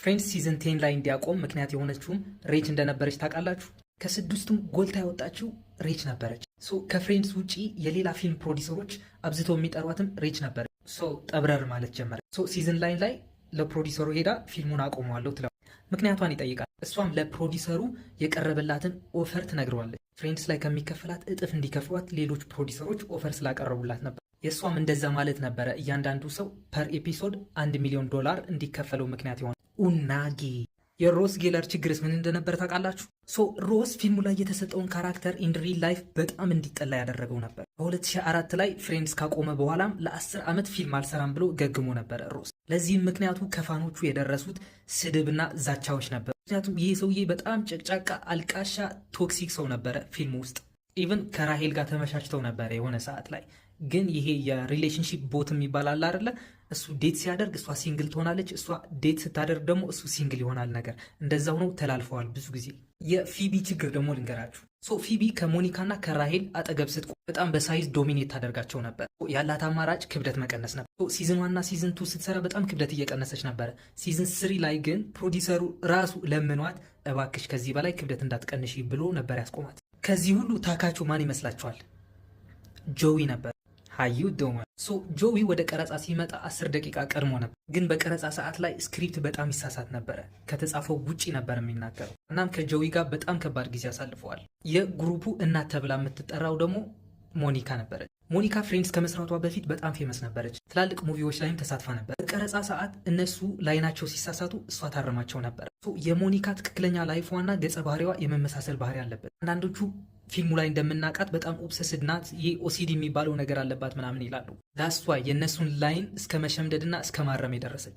ፍሬንድስ ሲዝን 10 ላይ እንዲያቆም ምክንያት የሆነችውም ሬች እንደነበረች ታውቃላችሁ። ከስድስቱም ጎልታ ያወጣችው ሬች ነበረች። ከፍሬንድስ ውጪ የሌላ ፊልም ፕሮዲሰሮች አብዝተው የሚጠሯትም ሬች ነበረች። ጠብረር ማለት ጀመረ። ሲዝን ላይ ለፕሮዲሰሩ ሄዳ ፊልሙን አቆመዋለሁ ትለው ምክንያቷን ይጠይቃል። እሷም ለፕሮዲሰሩ የቀረበላትን ኦፈር ትነግረዋለች። ፍሬንድስ ላይ ከሚከፈላት እጥፍ እንዲከፍሏት ሌሎች ፕሮዲሰሮች ኦፈር ስላቀረቡላት ነበር። የእሷም እንደዛ ማለት ነበረ እያንዳንዱ ሰው ፐር ኤፒሶድ $1 ሚሊዮን እንዲከፈለው ምክንያት ይሆን። ኡናጊ የሮስ ጌለር ችግርስ ምን እንደነበር ታውቃላችሁ? ሮስ ፊልሙ ላይ የተሰጠውን ካራክተር ኢን ሪል ላይፍ በጣም እንዲጠላ ያደረገው ነበር። በ2004 ላይ ፍሬንድስ ካቆመ በኋላም ለ10 ዓመት ፊልም አልሰራም ብሎ ገግሞ ነበረ ሮስ። ለዚህም ምክንያቱ ከፋኖቹ የደረሱት ስድብና ዛቻዎች ነበር። ምክንያቱም ይህ ሰውዬ በጣም ጨቅጫቃ፣ አልቃሻ፣ ቶክሲክ ሰው ነበረ። ፊልሙ ውስጥ ኢቨን ከራሄል ጋር ተመቻችተው ነበረ የሆነ ሰዓት ላይ። ግን ይሄ የሪሌሽንሺፕ ቦት የሚባል አለ አይደለ? እሱ ዴት ሲያደርግ እሷ ሲንግል ትሆናለች፣ እሷ ዴት ስታደርግ ደግሞ እሱ ሲንግል ይሆናል ነገር እንደዛ ሆነው ተላልፈዋል ብዙ ጊዜ። የፊቢ ችግር ደግሞ ልንገራችሁ። ፊቢ ከሞኒካና ከራሄል አጠገብ ስትቆም በጣም በሳይዝ ዶሚኔት ታደርጋቸው ነበር። ያላት አማራጭ ክብደት መቀነስ ነበር። ሲዝን 1 እና ሲዝን 2 ስትሰራ በጣም ክብደት እየቀነሰች ነበረ። ሲዝን 3 ላይ ግን ፕሮዲሰሩ ራሱ ለምኗት እባክሽ ከዚህ በላይ ክብደት እንዳትቀንሽ ብሎ ነበር ያስቆማት። ከዚህ ሁሉ ታካቹ ማን ይመስላችኋል? ጆዊ ነበር። ሀዩ ዶማ ጆዊ ወደ ቀረጻ ሲመጣ 10 ደቂቃ ቀድሞ ነበር። ግን በቀረጻ ሰዓት ላይ ስክሪፕት በጣም ይሳሳት ነበረ። ከተጻፈው ውጪ ነበር የሚናገረው። እናም ከጆዊ ጋር በጣም ከባድ ጊዜ አሳልፈዋል። የግሩፑ እናት ተብላ የምትጠራው ደግሞ ሞኒካ ነበረች። ሞኒካ ፍሬንድስ ከመስራቷ በፊት በጣም ፌመስ ነበረች። ትላልቅ ሙቪዎች ላይም ተሳትፋ ነበር። በቀረጻ ሰዓት እነሱ ላይናቸው ሲሳሳቱ እሷ ታረማቸው ነበር። የሞኒካ ትክክለኛ ላይፏና ገጸ ባህሪዋ የመመሳሰል ባህሪ አለበት። አንዳንዶቹ ፊልሙ ላይ እንደምናውቃት በጣም ኦብሰስድ ናት፣ ይህ ኦሲዲ የሚባለው ነገር አለባት ምናምን ይላሉ። ዳስቷ የእነሱን ላይን እስከ መሸምደድና እስከ ማረም የደረሰች